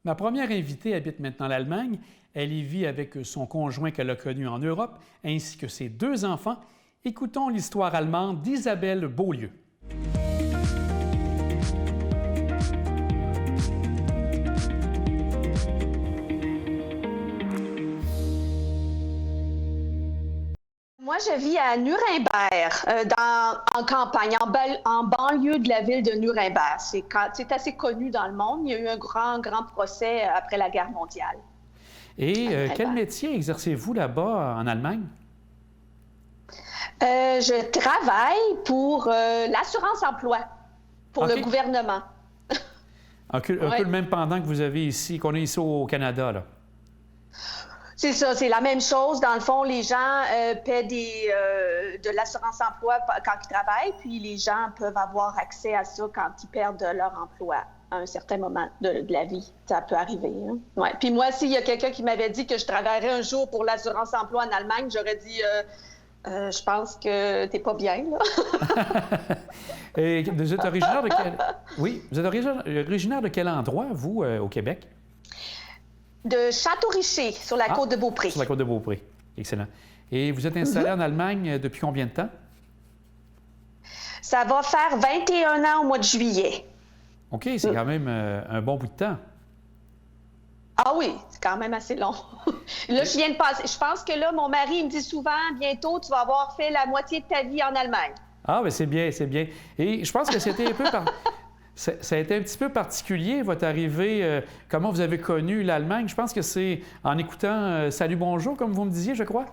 Ma première invitée habite maintenant l'Allemagne. Elle y vit avec son conjoint qu'elle a connu en Europe, ainsi que ses 2 enfants. Écoutons l'histoire allemande d'Isabelle Beaulieu. Moi, je vis à Nuremberg, en campagne, en banlieue de la ville de Nuremberg. C'est assez connu dans le monde. Il y a eu un grand procès après la guerre mondiale. Et quel métier exercez-vous là-bas en Allemagne? Je travaille pour l'assurance-emploi, pour le gouvernement. Un peu le même pendant que vous avez ici, qu'on a ici au Canada, là. C'est ça, c'est la même chose. Dans le fond, les gens paient de l'assurance-emploi quand ils travaillent, puis les gens peuvent avoir accès à ça quand ils perdent leur emploi à un certain moment de la vie. Ça peut arriver. Hein? Ouais. Puis moi, s'il y a quelqu'un qui m'avait dit que je travaillerais un jour pour l'assurance-emploi en Allemagne, j'aurais dit je pense que t'es pas bien, là. Et vous êtes originaire de quel... Oui, vous êtes originaire de quel endroit, vous, au Québec? De Château-Richer, sur la côte de Beaupré. Sur la côte de Beaupré. Excellent. Et vous êtes installé en Allemagne depuis combien de temps? Ça va faire 21 ans au mois de juillet. OK, c'est quand même un bon bout de temps. Ah oui, c'est quand même assez long. Là, je viens de passer. Je pense que là, mon mari me dit souvent, bientôt, tu vas avoir fait la moitié de ta vie en Allemagne. Ah, bien, c'est bien, c'est bien. Et je pense que c'était un peu ça a été un petit peu particulier, votre arrivée, comment vous avez connu l'Allemagne. Je pense que c'est en écoutant Salut, bonjour, comme vous me disiez, je crois.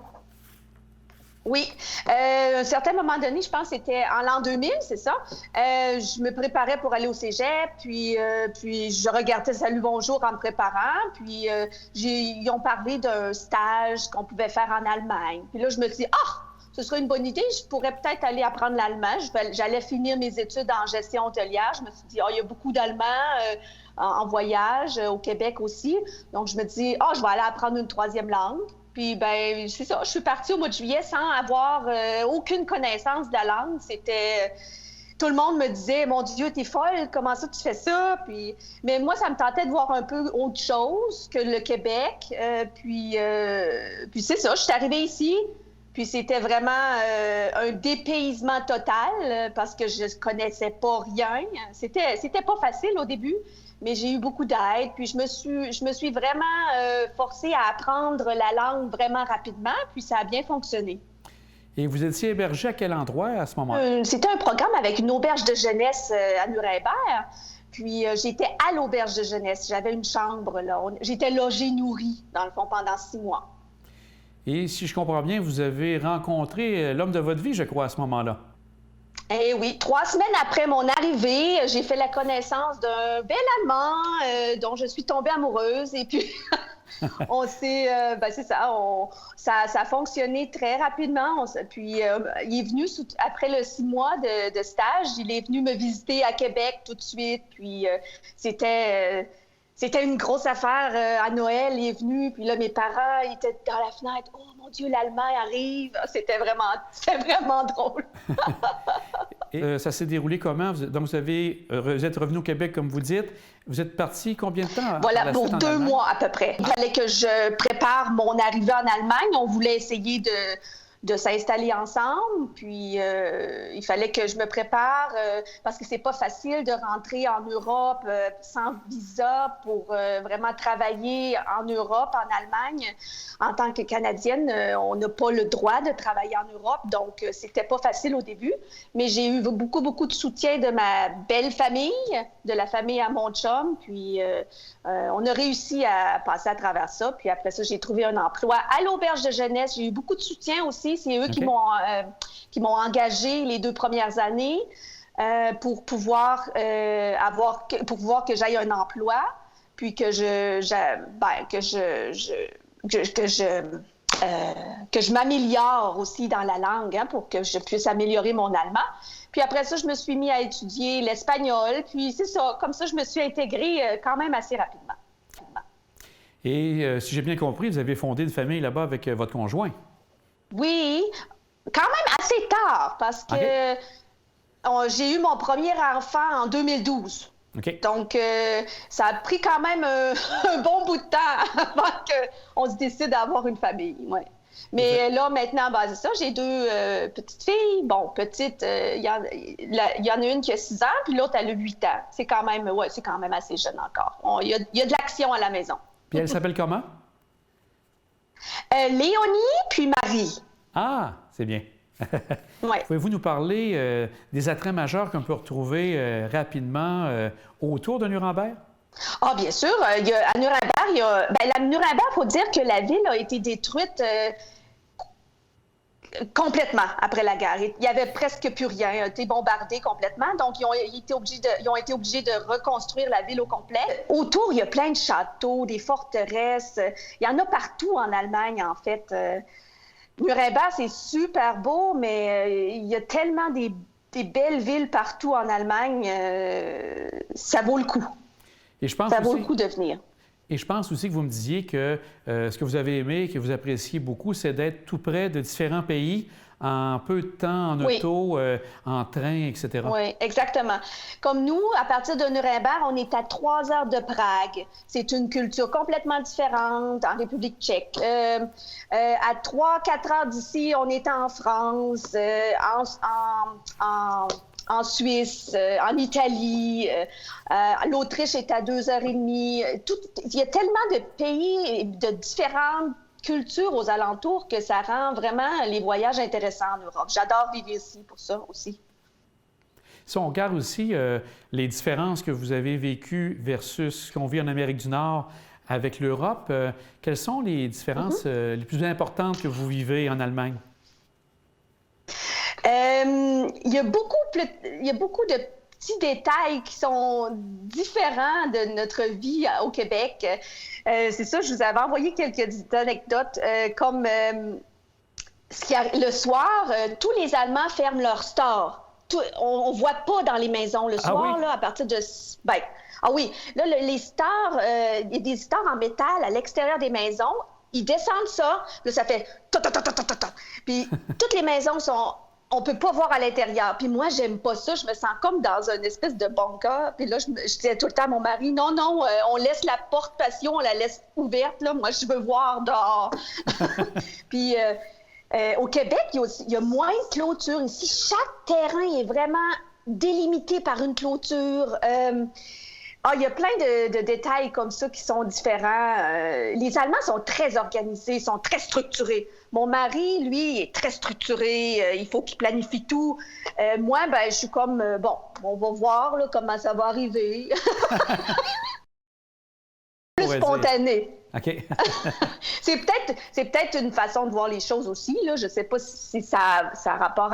Oui. À un certain moment donné, je pense que c'était en l'an 2000, c'est ça. Je me préparais pour aller au cégep, puis je regardais Salut, bonjour en me préparant. Puis ils ont parlé d'un stage qu'on pouvait faire en Allemagne. Puis là, je me dis, ce serait une bonne idée. Je pourrais peut-être aller apprendre l'allemand. J'allais finir mes études en gestion hôtelière. Je me suis dit, il y a beaucoup d'Allemands en voyage, au Québec aussi. Donc, je me dis, je vais aller apprendre une 3e langue. Puis, ben, c'est ça. Je suis partie au mois de juillet sans avoir aucune connaissance de la langue. Tout le monde me disait, mon Dieu, t'es folle, comment ça tu fais ça? Mais moi, ça me tentait de voir un peu autre chose que le Québec. Puis c'est ça. Je suis arrivée ici. Puis c'était vraiment un dépaysement total parce que je connaissais pas rien. C'était pas facile au début, mais j'ai eu beaucoup d'aide. Puis je me suis vraiment forcée à apprendre la langue vraiment rapidement. Puis ça a bien fonctionné. Et vous étiez hébergé à quel endroit à ce moment-là? C'était un programme avec une auberge de jeunesse à Nuremberg. Puis j'étais à l'auberge de jeunesse. J'avais une chambre là. J'étais logée, nourrie, dans le fond, pendant 6 mois. Et si je comprends bien, vous avez rencontré l'homme de votre vie, je crois, à ce moment-là. Eh oui, 3 semaines après mon arrivée, j'ai fait la connaissance d'un bel Allemand dont je suis tombée amoureuse. Et puis, c'est ça, ça a fonctionné très rapidement. Puis, il est venu, après le 6 mois de stage, il est venu me visiter à Québec tout de suite. Puis, c'était une grosse affaire à Noël. Il est venu, puis là, mes parents ils étaient dans la fenêtre. Oh mon Dieu, l'Allemand arrive. C'était vraiment drôle. Et ça s'est déroulé comment? Donc, vous êtes revenu au Québec, comme vous dites. Vous êtes parti combien de temps? Voilà, pour 2 mois à peu près. Il fallait que je prépare mon arrivée en Allemagne. On voulait essayer de s'installer ensemble. Puis, il fallait que je me prépare parce que c'est pas facile de rentrer en Europe sans visa pour vraiment travailler en Europe, en Allemagne. En tant que Canadienne, on n'a pas le droit de travailler en Europe, donc c'était pas facile au début. Mais j'ai eu beaucoup de soutien de ma belle famille, de la famille à mon chum. Puis, on a réussi à passer à travers ça. Puis après ça, j'ai trouvé un emploi à l'auberge de jeunesse. J'ai eu beaucoup de soutien aussi. C'est eux qui m'ont engagée les 2 premières années pour pouvoir que j'aille un emploi, puis que je que je m'améliore aussi dans la langue, hein, pour que je puisse améliorer mon allemand. Puis après ça, je me suis mis à étudier l'espagnol. Puis c'est ça, comme ça, je me suis intégrée quand même assez rapidement. Et si j'ai bien compris, vous avez fondé une famille là-bas avec votre conjoint. Oui, quand même assez tard, parce que j'ai eu mon premier enfant en 2012. OK. Donc, ça a pris quand même un bon bout de temps avant qu'on se décide d'avoir une famille. Ouais. Mais là, maintenant, ben, c'est ça, j'ai deux petites filles. Bon, petites, il y en a une qui a 6 ans, puis l'autre, elle a 8 ans. C'est quand même assez jeune encore. Il y a de l'action à la maison. Puis elle s'appelle comment? Léonie, puis Marie. Ah, c'est bien. Ouais. Pouvez-vous nous parler des attraits majeurs qu'on peut retrouver rapidement autour de Nuremberg? Ah, bien sûr. À Nuremberg, Nuremberg, il faut dire que la ville a été détruite complètement après la guerre. Il n'y avait presque plus rien. Elle a été bombardée complètement. Donc, ils ont été obligés de reconstruire la ville au complet. Autour, il y a plein de châteaux, des forteresses. Il y en a partout en Allemagne, en fait. Nuremberg, c'est super beau, mais il y a tellement des belles villes partout en Allemagne. Ça vaut le coup. Et je pense ça vaut le coup de venir. Et je pense aussi que vous me disiez que ce que vous avez aimé, que vous appréciez beaucoup, c'est d'être tout près de différents pays en peu de temps, en auto, en train, etc. Oui, exactement. Comme nous, à partir de Nuremberg, on est à 3 heures de Prague. C'est une culture complètement différente en République tchèque. À 3-4 heures d'ici, on est en France, en Suisse, en Italie. L'Autriche est à 2h30. Il y a tellement de pays de différentes culture aux alentours que ça rend vraiment les voyages intéressants en Europe. J'adore vivre ici pour ça aussi. Si on regarde aussi les différences que vous avez vécues versus ce qu'on vit en Amérique du Nord avec l'Europe, quelles sont les différences les plus importantes que vous vivez en Allemagne? Il y a beaucoup de petits détails qui sont différents de notre vie au Québec. C'est ça, je vous avais envoyé quelques anecdotes, comme le soir, tous les Allemands ferment leurs stores. On ne voit pas dans les maisons le soir, là, à partir de... là, les stores, il y a des stores en métal à l'extérieur des maisons. Ils descendent ça, là, ça fait... Puis toutes les maisons sont... On peut pas voir à l'intérieur. Puis moi, j'aime pas ça. Je me sens comme dans une espèce de bunker. Puis là, je disais tout le temps à mon mari, non, on laisse la porte patio, on la laisse ouverte. Là. Moi, je veux voir dehors. Puis au Québec, il y a moins de clôtures. Ici, chaque terrain est vraiment délimité par une clôture. Il y a plein de détails comme ça qui sont différents. Les Allemands sont très organisés, sont très structurés. Mon mari, lui, est très structuré. Il faut qu'il planifie tout. Moi, je suis comme, on va voir là, comment ça va arriver. Plus spontané. OK. C'est peut-être une façon de voir les choses aussi. Là. Je ne sais pas si ça a rapport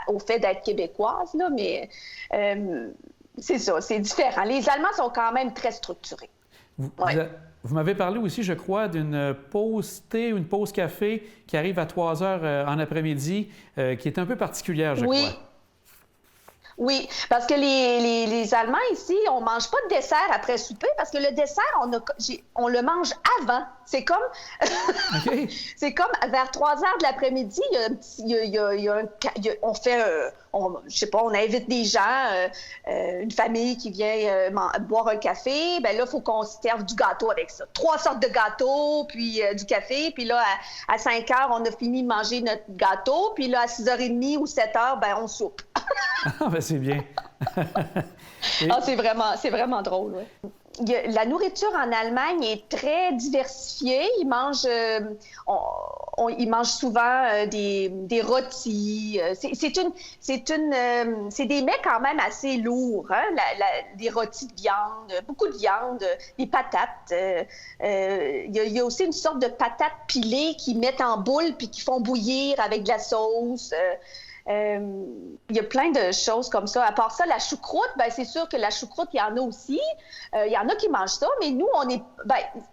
au fait d'être québécoise, là, mais... c'est ça, c'est différent. Les Allemands sont quand même très structurés. Vous m'avez parlé aussi, je crois, d'une pause thé ou une pause café qui arrive à 3 heures en après-midi, qui est un peu particulière, je crois. Oui, parce que les Allemands ici, on ne mange pas de dessert après souper parce que le dessert, on le mange avant. C'est comme, c'est comme vers 3 heures de l'après-midi, on fait, je sais pas, on invite des gens, une famille qui vient boire un café. Ben là, il faut qu'on se serve du gâteau avec ça. 3 sortes de gâteaux, puis du café. Puis là, à 5 heures, on a fini de manger notre gâteau. Puis là, à 6h30 ou 7 heures, ben on soupe. Ah, ben c'est bien. C'est vraiment drôle, oui. La nourriture en Allemagne est très diversifiée. Ils mangent souvent des rôtis. C'est des mets quand même assez lourds, hein? Des rôtis de viande, beaucoup de viande, des patates. Il y a aussi une sorte de patates pilées qu'ils mettent en boule puis qui font bouillir avec de la sauce. Il y a plein de choses comme ça. À part ça, la choucroute, ben c'est sûr que la choucroute, il y en a aussi. Il y en a qui mangent ça, mais nous,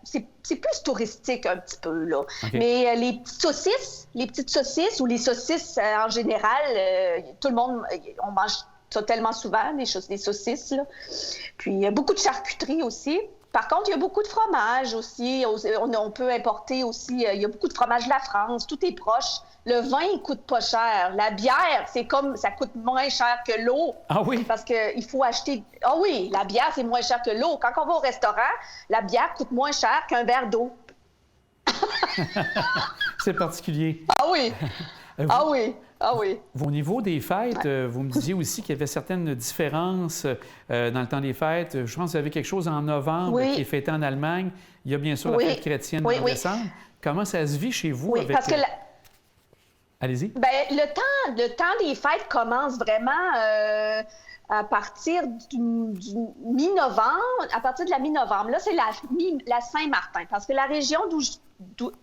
c'est plus touristique un petit peu, là. Okay. Mais les petites saucisses ou les saucisses en général, tout le monde, on mange ça tellement souvent, des saucisses, là. Puis il y a beaucoup de charcuterie aussi. Par contre, il y a beaucoup de fromage aussi. On peut importer aussi. Il y a beaucoup de fromage de la France. Tout est proche. Le vin, il coûte pas cher. La bière, ça coûte moins cher que l'eau. Ah oui? Parce qu'il faut acheter... Ah oui, la bière, c'est moins cher que l'eau. Quand on va au restaurant, la bière coûte moins cher qu'un verre d'eau. C'est particulier. Ah oui! Ah oui! Ah oui. Au niveau des fêtes, vous me disiez aussi qu'il y avait certaines différences dans le temps des fêtes. Je pense que vous avez quelque chose en novembre qui est fêté en Allemagne. Il y a bien sûr la fête chrétienne en décembre. Comment ça se vit chez vous? Oui, parce que... Allez-y. Bien, le temps des fêtes commence vraiment à partir du mi-novembre. À partir de la mi-novembre. Là, c'est la Saint-Martin. Parce que la région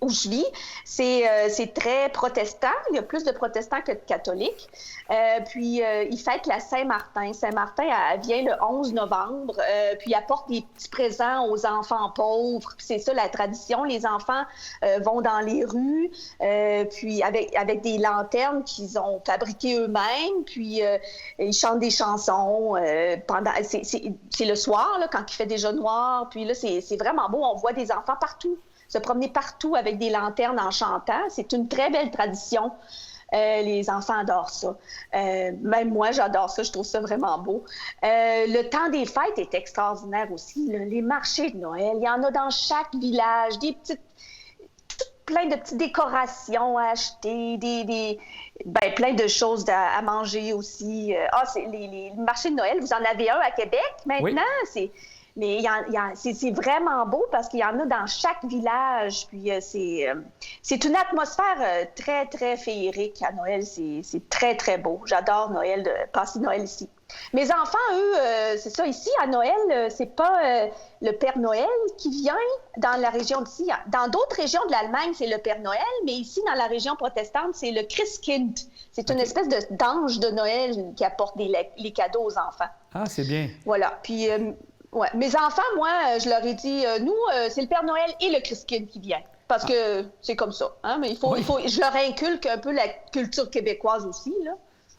où je vis, c'est très protestant. Il y a plus de protestants que de catholiques. Puis, ils fêtent la Saint-Martin. Saint-Martin, elle vient le 11 novembre. Puis, elle apporte des petits présents aux enfants pauvres. Puis, c'est ça, la tradition. Les enfants vont dans les rues, puis avec des lanternes qu'ils ont fabriquées eux-mêmes. Puis, ils chantent des chansons. C'est le soir, là, quand il fait déjà noir. Puis là, c'est vraiment beau. On voit des enfants partout, se promener partout avec des lanternes en chantant. C'est une très belle tradition. Les enfants adorent ça. Même moi, j'adore ça. Je trouve ça vraiment beau. Le temps des fêtes est extraordinaire aussi. Là. Les marchés de Noël, il y en a dans chaque village, plein de petites décorations à acheter, plein de choses à manger aussi. Les marchés de Noël, vous en avez un à Québec maintenant? Oui. Mais c'est vraiment beau parce qu'il y en a dans chaque village. Puis c'est une atmosphère très, très féerique à Noël. C'est très, très beau. J'adore Noël, passer Noël ici. Mes enfants, eux, c'est ça, ici, à Noël, c'est pas le Père Noël qui vient dans la région d'ici. Dans d'autres régions de l'Allemagne, c'est le Père Noël, mais ici, dans la région protestante, c'est le Christkind. C'est une espèce d'ange de Noël qui apporte les cadeaux aux enfants. Ah, c'est bien. Voilà. Puis... ouais. Mes enfants, moi, je leur ai dit, nous, c'est le Père Noël et le Christkind qui vient. Parce que c'est comme ça. Hein? Mais je leur inculque un peu la culture québécoise aussi, là.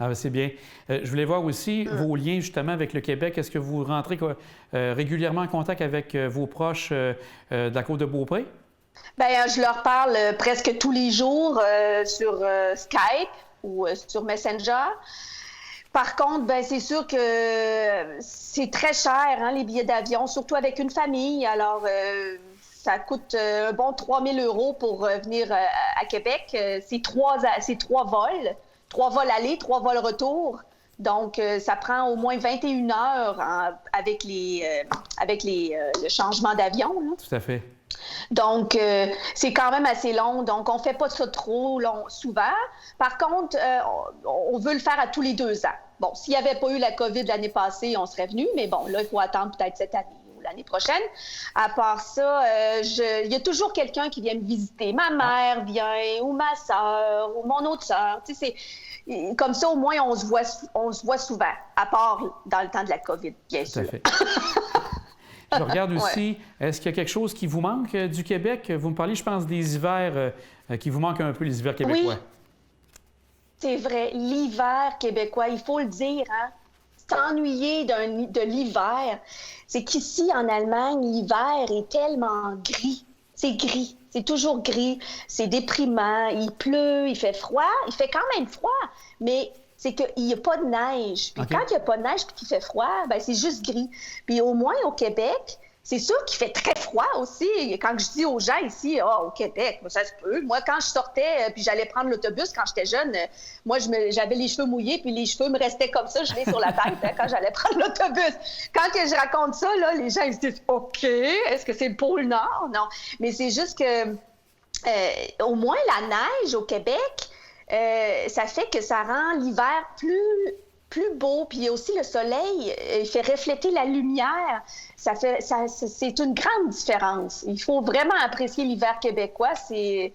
Ah, c'est bien. Je voulais voir aussi vos liens, justement, avec le Québec. Est-ce que vous rentrez régulièrement en contact avec vos proches de la Côte-de-Beaupré? Bien, je leur parle presque tous les jours sur Skype ou sur Messenger. Par contre, ben c'est sûr que c'est très cher, hein, les billets d'avion, surtout avec une famille. Alors, ça coûte un bon 3 000 € pour venir à Québec. C'est trois vols. 3 vols aller, 3 vols retour. Donc, ça prend au moins 21 heures avec le changement d'avion. Là. Tout à fait. Donc, c'est quand même assez long. Donc, on ne fait pas ça trop long souvent. Par contre, on veut le faire à tous les 2 ans. Bon, s'il n'y avait pas eu la COVID l'année passée, on serait venu. Mais bon, là, il faut attendre peut-être cette année ou l'année prochaine. À part ça, il y a toujours quelqu'un qui vient me visiter. Ma mère vient, ou ma soeur, ou mon autre soeur. Tu sais, comme ça, au moins, on se voit souvent. À part dans le temps de la COVID, bien sûr. Tout à fait. Je regarde aussi, est-ce qu'il y a quelque chose qui vous manque du Québec? Vous me parlez, je pense, des hivers qui vous manquent un peu, les hivers québécois. Oui, c'est vrai. L'hiver québécois, il faut le dire, hein? S'ennuyer de l'hiver, c'est qu'ici, en Allemagne, l'hiver est tellement gris. C'est gris. C'est toujours gris. C'est déprimant. Il pleut, il fait froid. Il fait quand même froid, mais... c'est qu'il n'y a pas de neige. Puis quand il n'y a pas de neige et qu'il fait froid, ben c'est juste gris. Puis au moins au Québec, c'est sûr qu'il fait très froid aussi. Quand je dis aux gens ici, au Québec, ça se peut. Moi, quand je sortais puis j'allais prendre l'autobus quand j'étais jeune, moi, j'avais les cheveux mouillés puis les cheveux me restaient comme ça, gelés sur la tête quand j'allais prendre l'autobus. Quand que je raconte ça, là, les gens ils se disent « OK, est-ce que c'est le pôle Nord? » Non, mais c'est juste que au moins la neige au Québec, ça fait que ça rend l'hiver plus beau. Puis aussi, le soleil, il fait refléter la lumière. C'est une grande différence. Il faut vraiment apprécier l'hiver québécois. C'est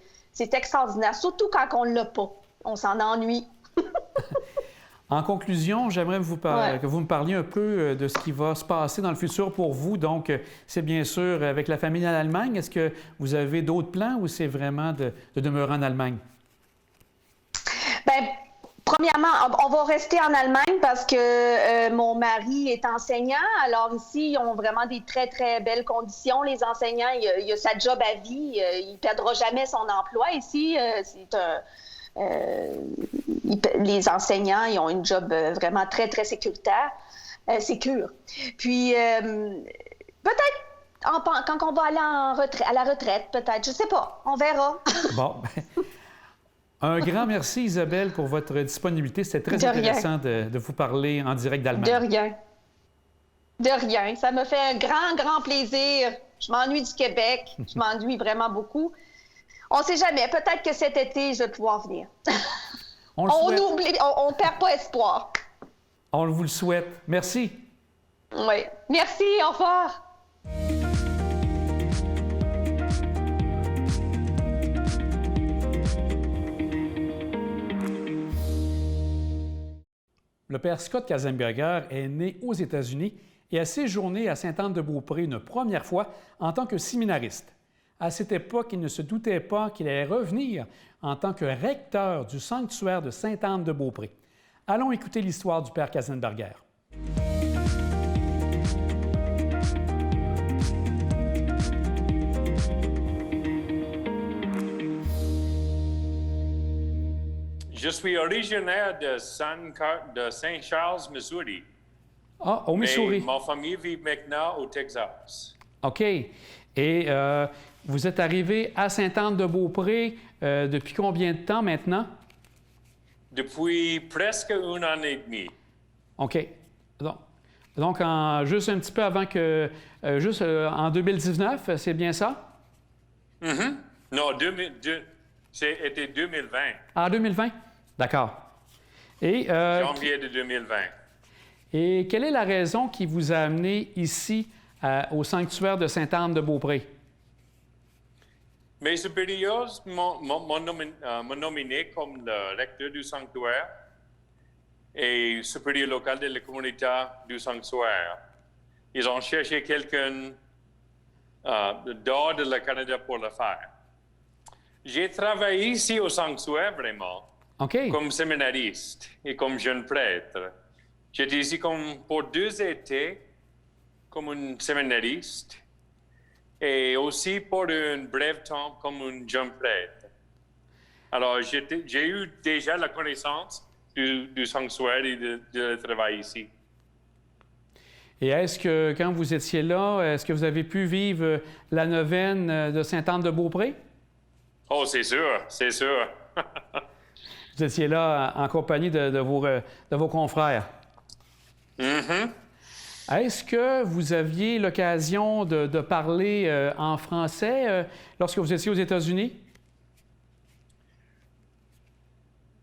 extraordinaire, surtout quand on ne l'a pas. On s'en ennuie. En conclusion, j'aimerais Ouais. que vous me parliez un peu de ce qui va se passer dans le futur pour vous. Donc, c'est bien sûr avec la famille en Allemagne. Est-ce que vous avez d'autres plans ou c'est vraiment de demeurer en Allemagne? Ben, premièrement, on va rester en Allemagne parce que mon mari est enseignant. Alors ici, ils ont vraiment des très, très belles conditions. Les enseignants, il a sa job à vie. Il ne perdra jamais son emploi ici. Les enseignants, ils ont une job vraiment très, très sécuritaire. Sécure. Puis, peut-être quand on va aller à la retraite, peut-être. Je ne sais pas. On verra. Bon, un grand merci, Isabelle, pour votre disponibilité. C'était très De rien. intéressant de vous parler en direct De d'Allemagne. rien. De rien. Ça me fait un grand, grand plaisir. Je m'ennuie du Québec. Je m'ennuie vraiment beaucoup. On ne sait jamais. Peut-être que cet été, je vais pouvoir venir. On le souhaite. On perd pas espoir. On vous le souhaite. Merci. Oui. Merci. Au revoir. Le père Scott Kazenberger est né aux États-Unis et a séjourné à Sainte-Anne-de-Beaupré une première fois en tant que séminariste. À cette époque, il ne se doutait pas qu'il allait revenir en tant que recteur du sanctuaire de Sainte-Anne-de-Beaupré. Allons écouter l'histoire du père Kazenberger. Je suis originaire de Saint-Charles, Missouri. Ah, au Mais Missouri. ma famille vit maintenant au Texas. OK. Et vous êtes arrivé à Sainte-Anne-de-Beaupré depuis combien de temps maintenant? Depuis presque 1 an et demi. OK. Donc juste un petit peu avant que... juste en 2019, c'est bien ça? Non, c'était 2020, En 2020? D'accord. Et, janvier de 2020. et quelle est la raison qui vous a amené ici au sanctuaire de Sainte-Anne-de-Beaupré? Mes supérieurs m'ont nominé comme le recteur du sanctuaire et supérieur local de la communauté du sanctuaire. Ils ont cherché quelqu'un dehors de le Canada pour le faire. J'ai travaillé ici au sanctuaire vraiment, OK. comme séminariste et comme jeune prêtre. J'étais ici pour 2 étés comme un séminariste et aussi pour un bref temps comme un jeune prêtre. Alors, j'ai eu déjà la connaissance du sanctuaire et de travail ici. Et est-ce que, quand vous étiez là, est-ce que vous avez pu vivre la neuvaine de Sainte-Anne-de-Beaupré? Oh, c'est sûr, c'est sûr. Vous étiez là en compagnie de vos confrères. Mhm. Est-ce que vous aviez l'occasion de parler en français lorsque vous étiez aux États-Unis?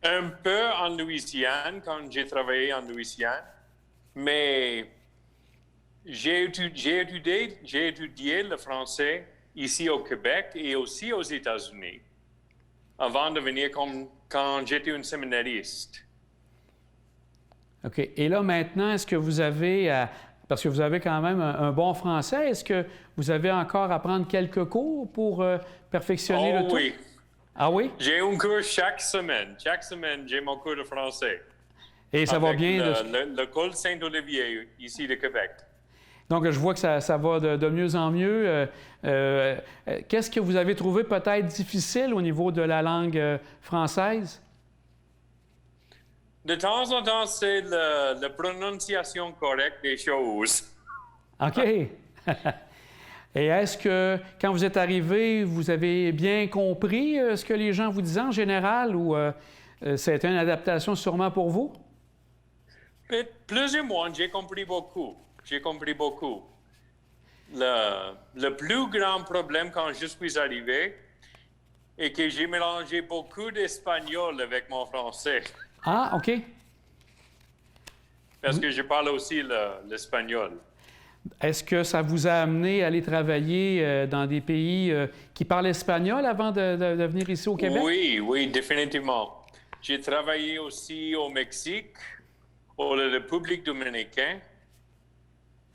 Un peu en Louisiane, quand j'ai travaillé en Louisiane, mais j'ai étudié le français ici au Québec et aussi aux États-Unis, avant de venir quand j'étais un séminariste. OK. Et là, maintenant, est-ce que vous avez, parce que vous avez quand même un bon français, est-ce que vous avez encore à prendre quelques cours pour perfectionner le tout? Oui. Ah oui? J'ai un cours chaque semaine. Chaque semaine, j'ai mon cours de français. Et ça va Avec bien? l'école Saint-Olivier, ici de Québec. Donc, je vois que ça va de mieux en mieux. Qu'est-ce que vous avez trouvé peut-être difficile au niveau de la langue française? De temps en temps, c'est la prononciation correcte des choses. OK. Et est-ce que, quand vous êtes arrivé, vous avez bien compris ce que les gens vous disaient en général ou c'était une adaptation sûrement pour vous? Plus ou moins, j'ai compris beaucoup. J'ai compris beaucoup. Le plus grand problème quand je suis arrivé est que j'ai mélangé beaucoup d'espagnol avec mon français. Ah, OK. Parce que je parle aussi l'espagnol. Est-ce que ça vous a amené à aller travailler dans des pays qui parlent espagnol avant de venir ici au Québec? Oui, oui, définitivement. J'ai travaillé aussi au Mexique, au la République dominicaine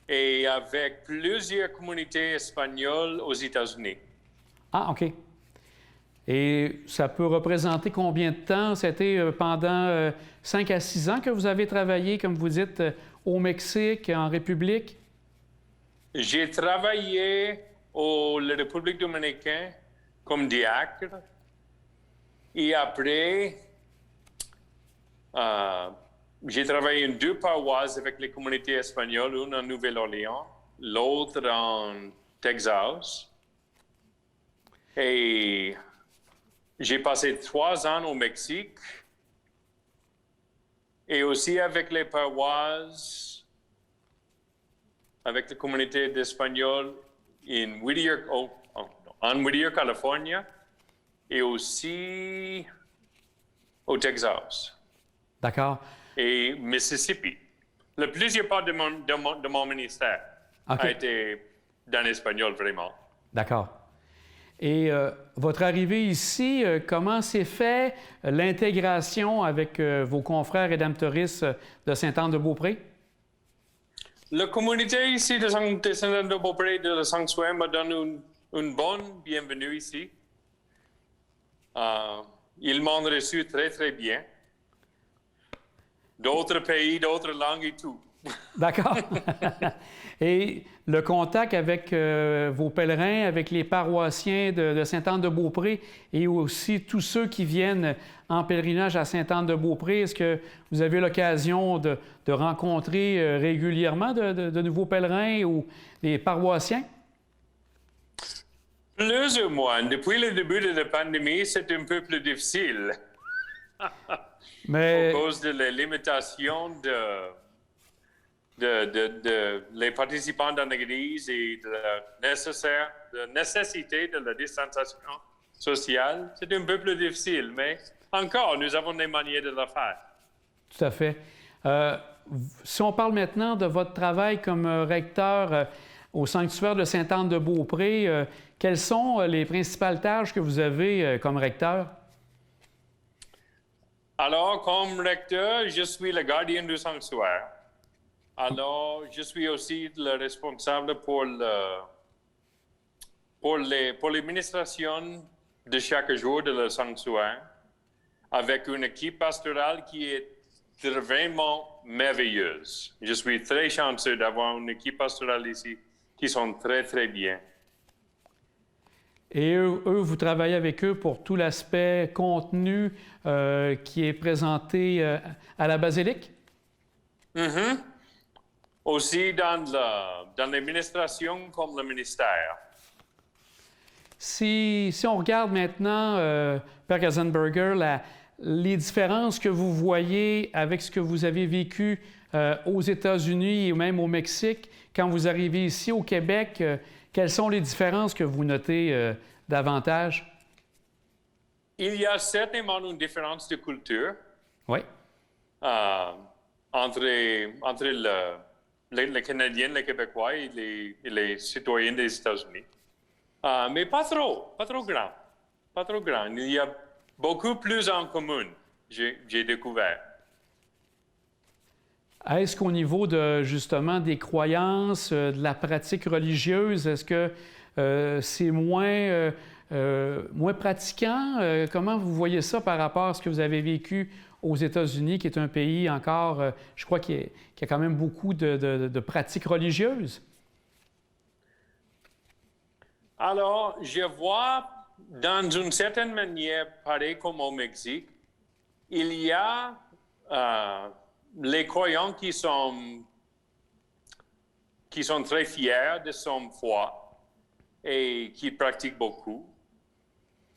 et avec plusieurs communautés espagnoles aux États-Unis. Ah, OK. Et ça peut représenter combien de temps? C'était pendant 5 à 6 ans que vous avez travaillé, comme vous dites, au Mexique, en République? J'ai travaillé au la République dominicaine comme diacre et après, j'ai travaillé en 2 paroisses avec les communautés espagnoles, une en Nouvelle-Orléans, l'autre en Texas. Et j'ai passé 3 ans au Mexique et aussi avec les paroisses, avec la communauté d'Espagnols en Whittier, Californie et aussi au Texas. D'accord. Et Mississippi. La plusieurs part de mon ministère a été dans l'espagnol, vraiment. D'accord. Et votre arrivée ici, comment s'est fait l'intégration avec vos confrères rédemptoristes de Sainte-Anne-de-Beaupré? La communauté ici de Sainte-Anne-de-Beaupré de la Sanctuaire me donne une bonne bienvenue ici. Ils m'ont reçu très, très bien. D'autres pays, d'autres langues et tout. D'accord. Et le contact avec vos pèlerins, avec les paroissiens de Sainte-Anne-de-Beaupré et aussi tous ceux qui viennent en pèlerinage à Sainte-Anne-de-Beaupré, est-ce que vous avez l'occasion de rencontrer régulièrement de nouveaux pèlerins ou des paroissiens? Plus ou moins. Depuis le début de la pandémie, c'est un peu plus difficile. Mais... À cause de la limitation les participants dans l'église et de la nécessité de la distanciation sociale, c'est un peu plus difficile, mais encore, nous avons des manières de le faire. Tout à fait. Si on parle maintenant de votre travail comme recteur au sanctuaire de Sainte-Anne-de-Beaupré, quelles sont les principales tâches que vous avez comme recteur? Alors, comme recteur, je suis le gardien du sanctuaire. Alors, je suis aussi le responsable pour l'administration de chaque jour de le sanctuaire, avec une équipe pastorale qui est vraiment merveilleuse. Je suis très chanceux d'avoir une équipe pastorale ici qui sont très, très bien. Et eux, vous travaillez avec eux pour tout l'aspect contenu qui est présenté à la basilique? Mm-hmm. Aussi dans l'administration comme le ministère. Si on regarde maintenant, Père Katzenberger, les différences que vous voyez avec ce que vous avez vécu aux États-Unis et même au Mexique, quand vous arrivez ici au Québec, quelles sont les différences que vous notez davantage? Il y a certainement une différence de culture. Oui. Entre les Canadiens, les Québécois et les citoyens des États-Unis. Mais pas trop grand. Pas trop grand. Il y a beaucoup plus en commun, j'ai découvert. Est-ce qu'au niveau justement des croyances, de la pratique religieuse, est-ce que c'est moins pratiquant? Comment vous voyez ça par rapport à ce que vous avez vécu aux États-Unis, qui est un pays encore, je crois, qui a quand même beaucoup de pratiques religieuses? Alors, je vois dans une certaine manière, pareil comme au Mexique, il y a les croyants qui sont très fiers de son foi et qui pratiquent beaucoup.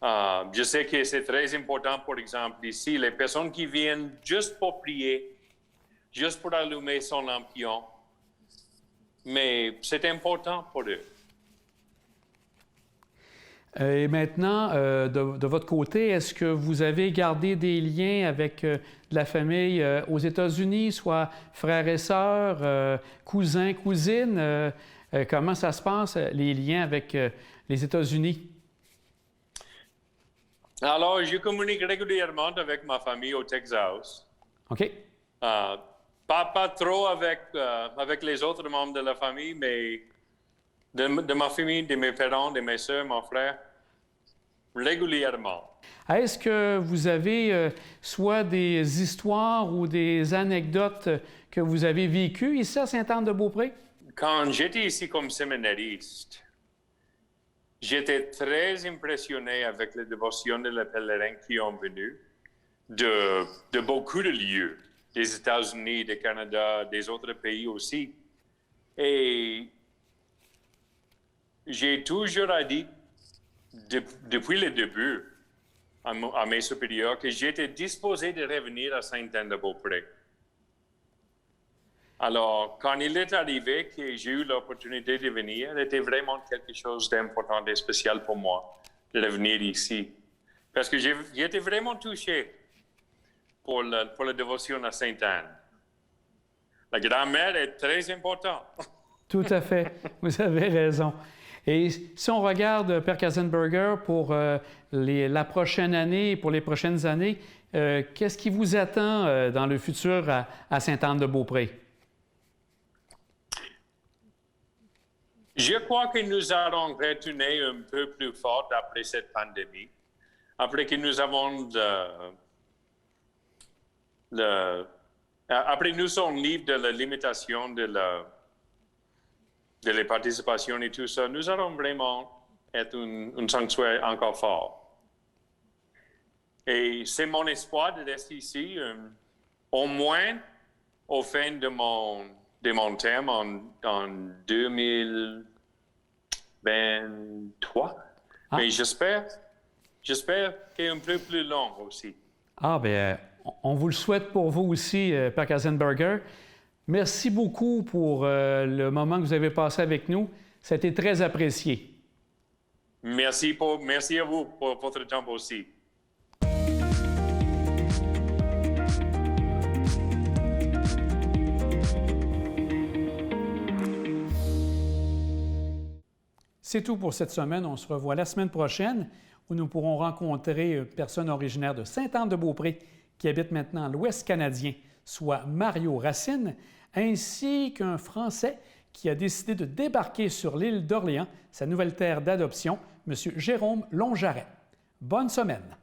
Je sais que c'est très important, par exemple, ici, les personnes qui viennent juste pour prier, juste pour allumer son lampion, mais c'est important pour eux. Et maintenant, de votre côté, est-ce que vous avez gardé des liens avec de la famille aux États-Unis, soit frères et sœurs, cousins, cousines? Comment ça se passe, les liens avec les États-Unis? Alors, je communique régulièrement avec ma famille au Texas. OK. Pas trop avec les autres membres de la famille, mais de ma famille, de mes parents, de mes soeurs, mon frère, régulièrement. Est-ce que vous avez soit des histoires ou des anecdotes que vous avez vécues ici à Sainte-Anne-de-Beaupré? Quand j'étais ici comme séminariste, j'étais très impressionné avec la dévotion de les pèlerins qui ont venu de beaucoup de lieux, des États-Unis, du Canada, des autres pays aussi. Et j'ai toujours dit, depuis le début, à mes supérieurs, que j'étais disposé de revenir à Sainte-Anne-de-Beaupré. Alors, quand il est arrivé que j'ai eu l'opportunité de venir, c'était vraiment quelque chose d'important et spécial pour moi de revenir ici. Parce que j'étais vraiment touché pour la dévotion à Sainte-Anne. La grand-mère est très importante. Tout à fait. Vous avez raison. Et si on regarde, Père Katzenberger, pour la prochaine année, pour les prochaines années, qu'est-ce qui vous attend dans le futur à Sainte-Anne-de-Beaupré? Je crois que nous allons retourner un peu plus fort après cette pandémie, après que nous avons après nous sommes libres de la limitation de la participation et tout ça, nous allons vraiment être un sanctuaire encore fort. Et c'est mon espoir de rester ici, au moins au fin de mon terme en 2023. Ah. Mais j'espère qu'il est un peu plus long aussi. Ah, bien, on vous le souhaite pour vous aussi, Père Katzenberger. Merci beaucoup pour le moment que vous avez passé avec nous. Ça a été très apprécié. Merci à vous pour votre temps aussi. C'est tout pour cette semaine. On se revoit la semaine prochaine où nous pourrons rencontrer une personne originaire de Sainte-Anne-de-Beaupré qui habite maintenant l'Ouest canadien, soit Mario Racine, ainsi qu'un Français qui a décidé de débarquer sur l'île d'Orléans, sa nouvelle terre d'adoption, M. Jérôme Longjarret. Bonne semaine!